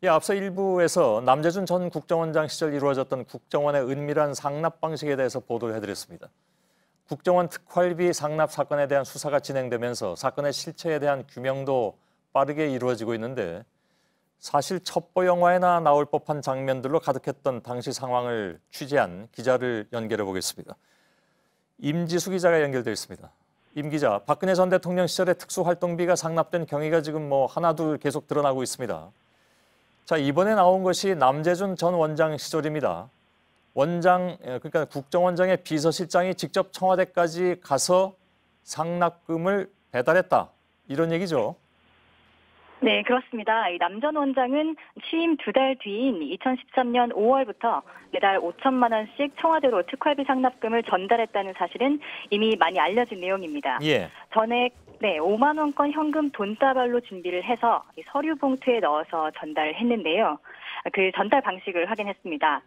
앞서 일부에서 남재준 전 국정원장 시절 이루어졌던 국정원의 은밀한 상납 방식에 대해서 보도를 해드렸습니다. 국정원 특활비 상납 사건에 대한 수사가 진행되면서 사건의 실체에 대한 규명도 빠르게 이루어지고 있는데 사실 첩보 영화에나 나올 법한 장면들로 가득했던 당시 상황을 취재한 기자를 연결해 보겠습니다. 임지수 기자가 연결되어 있습니다. 임 기자, 박근혜 전 대통령 시절에 특수활동비가 상납된 경위가 지금 하나둘 계속 드러나고 있습니다. 자, 이번에 나온 것이 남재준 전 원장 시절입니다. 그러니까 국정원장의 비서실장이 직접 청와대까지 가서 상납금을 배달했다. 이런 얘기죠. 네, 그렇습니다. 이 남 전 원장은 취임 2달 뒤인 2013년 5월부터 매달 5천만 원씩 청와대로 특활비 상납금을 전달했다는 사실은 이미 많이 알려진 내용입니다. 예. 전액 5만 원권 현금 돈다발로 준비를 해서 서류 봉투에 넣어서 전달을 했는데요. 그 전달 방식을 확인했습니다.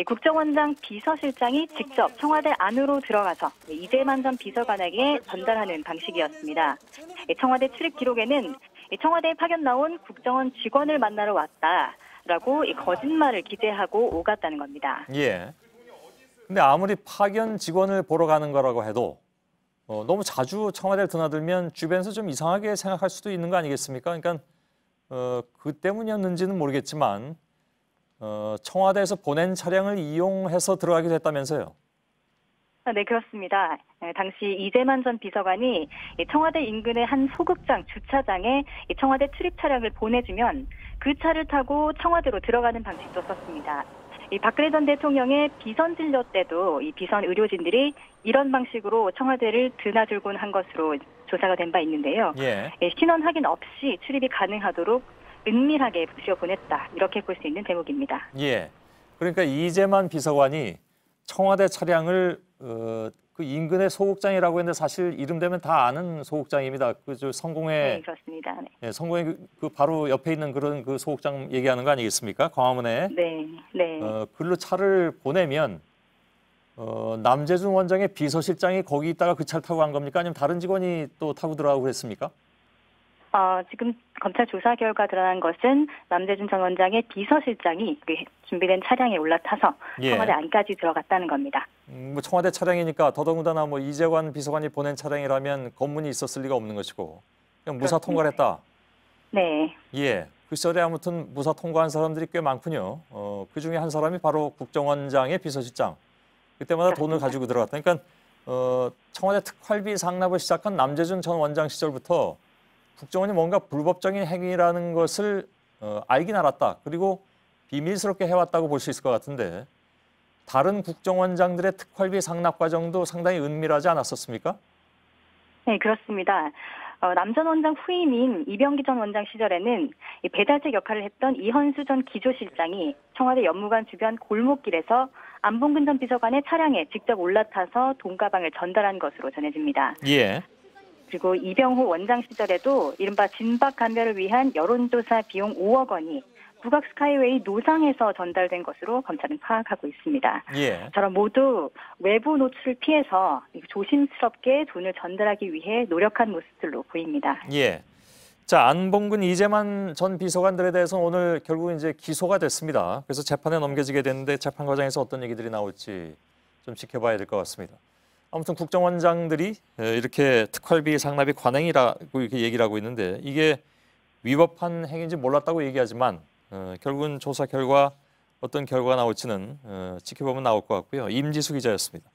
국정원장 비서실장이 직접 청와대 안으로 들어가서 이재만 전 비서관에게 전달하는 방식이었습니다. 청와대 출입 기록에는 청와대에 파견 나온 국정원 직원을 만나러 왔다라고 거짓말을 기재하고 오갔다는 겁니다. 예. 근데 아무리 파견 직원을 보러 가는 거라고 해도 너무 자주 청와대를 드나들면 주변에서 좀 이상하게 생각할 수도 있는 거 아니겠습니까? 그러니까 그 때문이었는지는 모르겠지만 청와대에서 보낸 차량을 이용해서 들어가기도 했다면서요? 네, 그렇습니다. 당시 이재만 전 비서관이 청와대 인근의 한 소극장 주차장에 청와대 출입 차량을 보내주면 그 차를 타고 청와대로 들어가는 방식도 썼습니다. 박근혜 전 대통령의 비선 진료 때도 이 비선 의료진들이 이런 방식으로 청와대를 드나들곤 한 것으로 조사가 된 바 있는데요. 예. 신원 확인 없이 출입이 가능하도록 은밀하게 부셔보냈다. 이렇게 볼 수 있는 대목입니다. 예. 그러니까 이재만 비서관이 청와대 차량을 그 인근의 소극장이라고 했는데 사실 이름 되면 다 아는 소극장입니다. 성공회. 네, 그렇습니다. 네. 네, 성공회 그 바로 옆에 있는 그런 그 소극장 얘기하는 거 아니겠습니까? 광화문에. 네, 네. 글로 차를 보내면 남재준 원장의 비서실장이 거기 있다가 그 차를 타고 간 겁니까? 아니면 다른 직원이 또 타고 들어가고 그랬습니까? 지금 검찰 조사 결과 드러난 것은 남재준 전 원장의 비서실장이 준비된 차량에 올라타서 청와대 안까지 들어갔다는 겁니다. 청와대 차량이니까 더더군다나 이재관 비서관이 보낸 차량이라면 검문이 있었을 리가 없는 것이고 그냥 무사 통과를 했다. 네. 예. 그 시절에 아무튼 무사 통과한 사람들이 꽤 많군요. 그중에 한 사람이 바로 국정원장의 비서실장. 그때마다 그렇습니다. 돈을 가지고 들어갔다. 그러니까 청와대 특활비 상납을 시작한 남재준 전 원장 시절부터 국정원이 뭔가 불법적인 행위라는 것을 알긴 알았다. 그리고 비밀스럽게 해왔다고 볼 수 있을 것 같은데 다른 국정원장들의 특활비 상납 과정도 상당히 은밀하지 않았었습니까? 네, 그렇습니다. 남 전 원장 후임인 이병기 전 원장 시절에는 배달책 역할을 했던 이현수 전 기조실장이 청와대 연무관 주변 골목길에서 안봉근 전 비서관의 차량에 직접 올라타서 돈가방을 전달한 것으로 전해집니다. 예. 그리고 이병호 원장 시절에도 이른바 진박 감별을 위한 여론조사 비용 5억 원이 북악 스카이웨이 노상에서 전달된 것으로 검찰은 파악하고 있습니다. 예. 저런 모두 외부 노출을 피해서 조심스럽게 돈을 전달하기 위해 노력한 모습들로 보입니다. 예. 자, 안봉근, 이재만 전 비서관들에 대해서는 오늘 결국 이제 기소가 됐습니다. 그래서 재판에 넘겨지게 됐는데 재판 과정에서 어떤 얘기들이 나올지 좀 지켜봐야 될 것 같습니다. 아무튼 국정원장들이 이렇게 특활비 상납이 관행이라고 이렇게 얘기를 하고 있는데 이게 위법한 행위인지 몰랐다고 얘기하지만 결국은 조사 결과 어떤 결과가 나올지는 지켜보면 나올 것 같고요. 임지수 기자였습니다.